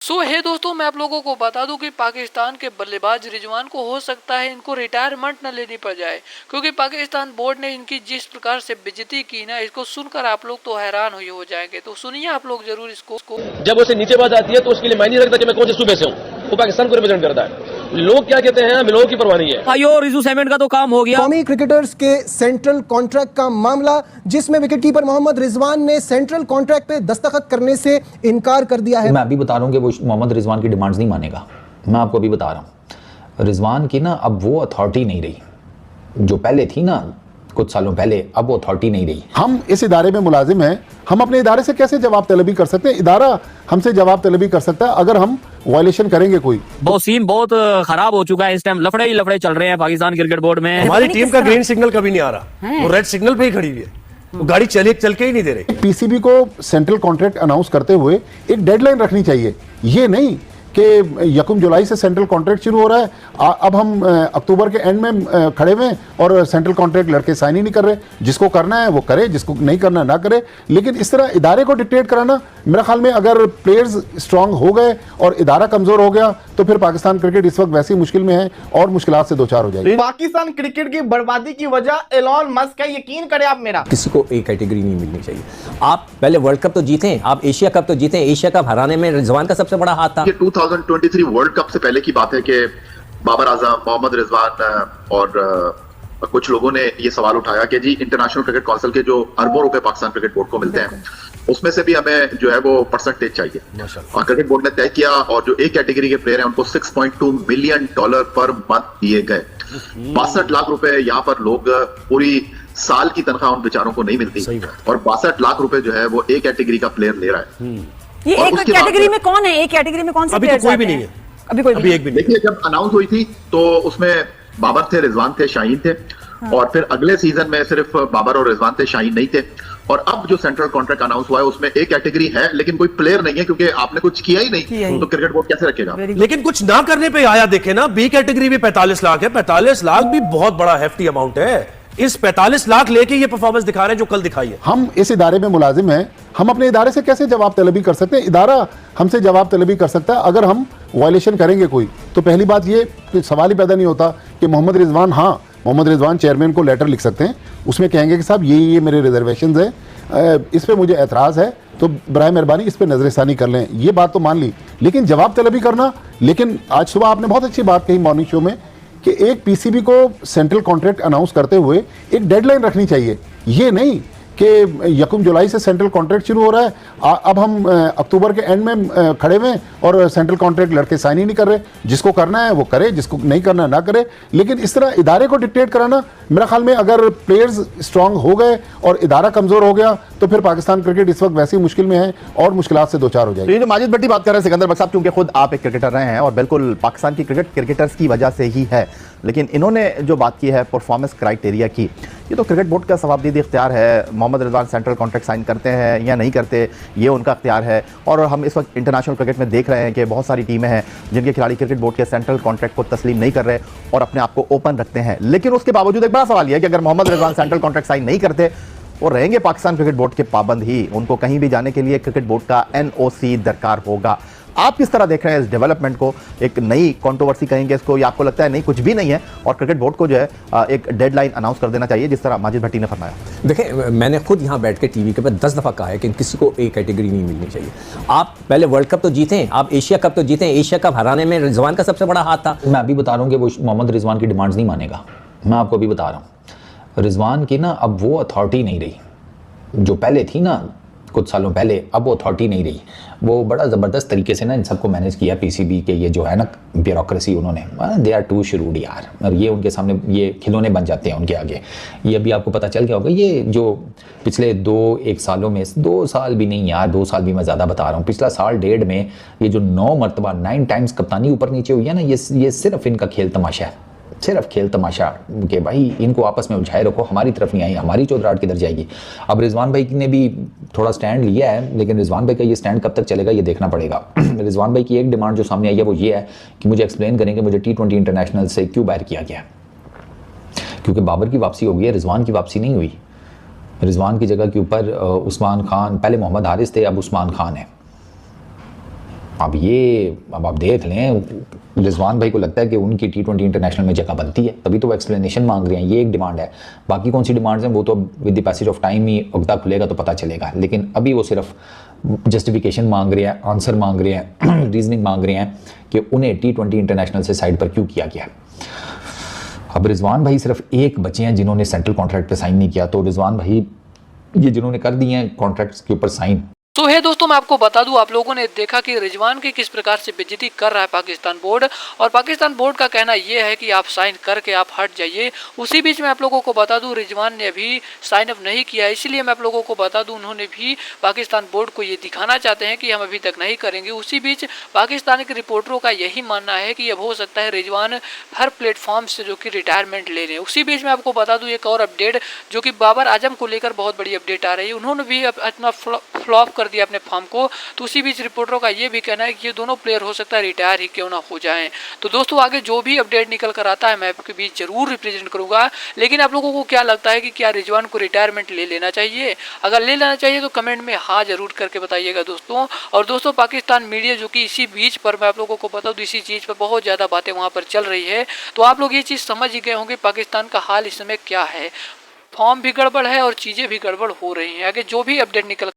सो है दोस्तों, मैं आप लोगों को बता दूं कि पाकिस्तान के बल्लेबाज रिजवान को हो सकता है इनको रिटायरमेंट न लेनी पड़ जाए, क्योंकि पाकिस्तान बोर्ड ने इनकी जिस प्रकार से बेइज्जती की ना, इसको सुनकर आप लोग तो हैरान हुए हो जाएंगे। तो सुनिए आप लोग जरूर इसको। जब उसे नीचे बात आती है तो उसके लिए मायने रखता कि मैं कौन से सूबे से हूँ, वो पाकिस्तान को रिप्रेजेंट करता है। लोग क्या कहते हैं, हमें लोगों की परवाह नहीं है। भाइयों, रिजू सेमेंट का तो काम हो गया। कौमी क्रिकेटर्स के सेंट्रल कॉन्ट्रैक्ट का मामला, जिसमें विकेटकीपर मोहम्मद रिजवान ने सेंट्रल कॉन्ट्रैक्ट पे दस्तखत करने से इनकार कर दिया है। मैं अभी बता रहा हूँ कि वो मोहम्मद रिजवान की डिमांड्स नहीं मानेगा। मैं आपको अभी बता रहा हूँ, रिजवान की ना अब वो अथॉरिटी नहीं रही जो पहले थी ना कुछ सालों पहले, अब वो अथॉरिटी नहीं रही। हम इस इदारे में मुलाजिम हैं, हम अपने इदारे से कैसे जवाब तलबी कर सकते हैं? इदारा हमसे जवाब तलबी कर सकता है अगर हम वायलेशन करेंगे कोई। वो सीन बहुत खराब हो चुका है इस टाइम, लफड़े ही लफड़े चल रहे हैं पाकिस्तान क्रिकेट बोर्ड में। हमारी टीम का ग्रीन सिग्नल कभी नहीं आ रहा, वो रेड सिग्नल पे ही खड़ी हुई है, वो गाड़ी चल के ही नहीं दे रही। पीसीबी को सेंट्रल कॉन्ट्रैक्ट अनाउंस करते हुए एक डेडलाइन रखनी चाहिए, ये नहीं कि 1 जुलाई से सेंट्रल कॉन्ट्रैक्ट शुरू हो रहा है, अब हम अक्टूबर के एंड में खड़े हुए और सेंट्रल कॉन्ट्रैक्ट लड़के साइन ही नहीं कर रहे। जिसको करना है वो करे, जिसको नहीं करना ना करे। लेकिन इस तरह इदारे को डिक्टेट कराना, मेरा ख्याल में अगर प्लेयर्स स्ट्रांग हो गए और इदारा कमजोर हो गया तो फिर पाकिस्तान क्रिकेट इस वक्त वैसी मुश्किल में है और मुश्किलात से दो चार हो जाएगी। पाकिस्तान क्रिकेट की बर्बादी की वजह एलॉन मस्क है, यकीन करें आप मेरा। किसी को एक कैटेगरी नहीं मिलनी चाहिए। आप पहले वर्ल्ड कप तो जीते, आप एशिया कप तो जीते, एशिया कप हराने में रिजवान का सबसे बड़ा हाथ था। ये 2023 वर्ल्ड कप से पहले की बात है कि बाबर आजम, मोहम्मद रिजवान और कुछ लोगों ने ये सवाल उठाया कि जी इंटरनेशनल क्रिकेट काउंसिल के जो अरबों रुपए पाकिस्तान क्रिकेट बोर्ड को मिलते हैं, उसमें से भी हमें जो है वो परसेंटेज चाहिए। और क्रिकेट बोर्ड ने तय किया और जो एक कैटेगरी के प्लेयर हैं उनको $6.2 मिलियन पर मंथ दिए गए। 62 लाख रुपए यहाँ पर लोग पूरी साल की तनख्वाह उन बेचारों को नहीं मिलती, और 62 लाख रुपए जो है वो एक कैटेगरी का प्लेयर ले रहा है। ये एक कैटेगरी में कौन है? एक कैटेगरी में कौन से अभी तो कोई भी नहीं है, अभी कोई अभी एक भी नहीं। देखिए, जब अनाउंस हुई थी तो उसमें बाबर थे, रिजवान थे, शाहीन थे। और फिर अगले सीजन में सिर्फ बाबर और रिजवान थे, शाहीन नहीं थे। और अब जो सेंट्रल कॉन्ट्रैक्ट अनाउंस हुआ है उसमें एक कैटेगरी है लेकिन कोई प्लेयर नहीं है, क्योंकि आपने कुछ किया ही नहीं, तो क्रिकेट बोर्ड कैसे रखेगा? लेकिन कुछ ना करने पे आया, देखे ना, बी कैटेगरी भी 45 लाख है। 45 लाख भी बहुत बड़ा हेफ्टी अमाउंट है। इस 45 लाख लेके ये परफॉर्मेंस दिखा रहे हैं जो कल दिखाई है। हम इस इदारे में मुलाजिम हैं, हम अपने इदारे से कैसे जवाब तलबी कर सकते हैं? इदारा हमसे जवाब तलबी कर सकता है अगर हम वायलेशन करेंगे कोई। तो पहली बात ये सवाल ही पैदा नहीं होता कि मोहम्मद रिजवान, हाँ मोहम्मद रिजवान चेयरमैन को लेटर लिख सकते हैं, उसमें कहेंगे कि साहब ये मेरे रिजर्वेशंस हैं, इस पे मुझे एतराज़ है, तो बराए मेहरबानी इस पे नजरसानी कर लें। ये बात तो मान ली, लेकिन जवाब तलबी करना। लेकिन आज सुबह आपने बहुत अच्छी बात कही मॉर्निंग शो में कि एक पीसीबी को सेंट्रल कॉन्ट्रैक्ट अनाउंस करते हुए एक डेडलाइन रखनी चाहिए, ये नहीं कि 1 जुलाई से सेंट्रल कॉन्ट्रैक्ट शुरू हो रहा है, अब हम अक्टूबर के एंड में खड़े हुए और सेंट्रल कॉन्ट्रैक्ट लड़के साइन ही नहीं कर रहे। जिसको करना है वो करे, जिसको नहीं करना ना करे। लेकिन इस तरह इदारे को डिक्टेट कराना, मेरा ख्याल में अगर प्लेयर्स स्ट्रांग हो गए और इदारा कमजोर हो गया तो फिर पाकिस्तान क्रिकेट इस वक्त वैसी मुश्किल में है और मुश्किलात से दो चार हो जाएगी। ये जो माजिद भट्टी बात कर रहे हैं सिकंदर बख्श साहब, क्योंकि खुद आप एक क्रिकेटर रहे हैं और बिल्कुल पाकिस्तान की क्रिकेटर्स की वजह से ही है, लेकिन इन्होंने जो बात की है परफॉर्मेंस क्राइटेरिया की, ये तो क्रिकेट बोर्ड का सवाबदीदी इख्तियार है। Mohammad Rizwan central contract sign करते हैं या नहीं करते, ये उनका इख्तियार है। और हम इस वक्त इंटरनेशनल क्रिकेट में देख रहे हैं कि बहुत सारी टीमें हैं जिनके खिलाड़ी क्रिकेट बोर्ड के सेंट्रल कॉन्ट्रैक्ट को तस्लीम नहीं कर रहे और अपने आप को ओपन रखते हैं। लेकिन उसके बावजूद एक बड़ा सवाल यह है कि अगर Mohammad Rizwan central contract sign नहीं करते, वो रहेंगे पाकिस्तान क्रिकेट बोर्ड के पाबंद ही। उनको कहीं भी जाने के लिए क्रिकेट बोर्ड का NOC दरकार होगा। आप किस तरह देख रहे हैं इस डेवलपमेंट को? एक नई कंट्रोवर्सी कहेंगे इसको, या आपको लगता है नहीं कुछ भी नहीं है और क्रिकेट बोर्ड को जो है एक डेडलाइन अनाउंस कर देना चाहिए जिस तरह माजिद भट्टी ने फरमाया? देखें, मैंने खुद यहाँ बैठ के टीवी के ऊपर 10 दफ़ा कहा है कि किसी को एक कैटेगरी नहीं मिलनी चाहिए। आप पहले वर्ल्ड कप तो जीते, आप एशिया कप तो जीते, एशिया कप हराने में रिजवान का सबसे बड़ा हाथ था। मैं अभी बता रहा हूँ कि वो मोहम्मद रिजवान की डिमांड्स नहीं मानेगा। मैं आपको अभी बता रहा हूँ, रिजवान की ना अब वो अथॉरिटी नहीं रही जो पहले थी ना कुछ सालों पहले, अब वो अथॉरिटी नहीं रही। वो बड़ा ज़बरदस्त तरीके से ना इन सबको मैनेज किया पीसीबी के, ये जो है ना ब्यूरोक्रेसी, उन्होंने दे आर टू शुरूड यार, और ये उनके सामने ये खिलौने बन जाते हैं उनके आगे। ये अभी आपको पता चल गया होगा, ये जो पिछले 2-1 सालों में, 2 साल भी नहीं यार, 2 साल भी मैं ज़्यादा बता रहा हूँ, पिछला साल 1.5 में ये जो 9 मरतबा 9 टाइम्स कप्तानी ऊपर नीचे हुई है ना, ये सिर्फ इनका खेल तमाशा है, सिर्फ खेल तमाशा के भाई इनको आपस में उलझाए रखो, हमारी तरफ नहीं आई, हमारी चौधराहट किधर जाएगी। अब रिजवान भाई ने भी थोड़ा स्टैंड लिया है, लेकिन रिजवान भाई का ये स्टैंड कब तक चलेगा ये देखना पड़ेगा। रिजवान भाई की एक डिमांड जो सामने आई है वो ये है कि मुझे एक्सप्लेन करें कि मुझे T20 इंटरनेशनल से क्यों बाहर किया गया, क्योंकि बाबर की वापसी हो गई है, रिजवान की वापसी नहीं हुई। रिजवान की जगह के ऊपर उस्मान खान, पहले मोहम्मद हारिस थे, अब उस्मान खान है। अब आप देख लें, रिजवान भाई को लगता है कि उनकी T20 इंटरनेशनल में जगह बनती है, तभी तो वो एक्सप्लेनेशन मांग रहे हैं। ये एक डिमांड है, बाकी कौन सी डिमांड्स हैं वो तो with the passage of time ही अगदा खुलेगा तो पता चलेगा। लेकिन अभी वो सिर्फ जस्टिफिकेशन मांग रहे हैं, आंसर मांग रहे हैं, रीजनिंग मांग रहे हैं कि उन्हें T20 इंटरनेशनल से साइड पर क्यों किया गया। अब रिजवान भाई सिर्फ एक बचे हैं जिन्होंने सेंट्रल कॉन्ट्रैक्ट पे साइन नहीं किया, तो रिजवान भाई ये जिन्होंने कर दिए हैं कॉन्ट्रैक्ट्स के ऊपर साइन। तो है दोस्तों, मैं आपको बता दूं, आप लोगों ने देखा कि रिजवान की किस प्रकार से बेइज्जती कर रहा है पाकिस्तान बोर्ड, और पाकिस्तान बोर्ड का कहना यह है कि आप साइन करके आप हट जाइए। उसी बीच में आप लोगों को बता दूं, रिजवान ने अभी साइन अप नहीं किया, इसलिए मैं आप लोगों को बता दूं, उन्होंने भी पाकिस्तान बोर्ड को ये दिखाना चाहते हैं कि हम अभी तक नहीं करेंगे। उसी बीच पाकिस्तान के रिपोर्टरों का यही मानना है कि अब हो सकता है रिजवान हर प्लेटफॉर्म से जो कि रिटायरमेंट ले रहे हैं। उसी बीच में आपको बता दूं एक और अपडेट, जो कि बाबर आजम को लेकर बहुत बड़ी अपडेट आ रही है। उन्होंने भी अपना फ्लॉप कर दिया अपने फॉर्म को। तो उसी बीच रिपोर्टरों का ये भी कहना है कि ये दोनों प्लेयर हो सकता है रिटायर ही क्यों ना हो जाएं। तो दोस्तों, आगे जो भी अपडेट निकल कर आता है मैं आपके बीच जरूर रिप्रेजेंट करूंगा। लेकिन आप लोगों को क्या लगता है कि क्या रिजवान को रिटायरमेंट ले लेना चाहिए? अगर ले लेना चाहिए तो कमेंट में हाँ जरूर करके बताइएगा दोस्तों। और दोस्तों, पाकिस्तान मीडिया जो कि इसी बीच पर मैं आप लोगों को बता दूं, इसी चीज़ पर बहुत ज़्यादा बातें वहाँ पर चल रही है। तो आप लोग ये चीज़ समझ ही गए होंगे पाकिस्तान का हाल इस समय क्या है। फॉर्म भी गड़बड़ है और चीज़ें भी गड़बड़ हो रही हैं। आगे जो भी अपडेट निकल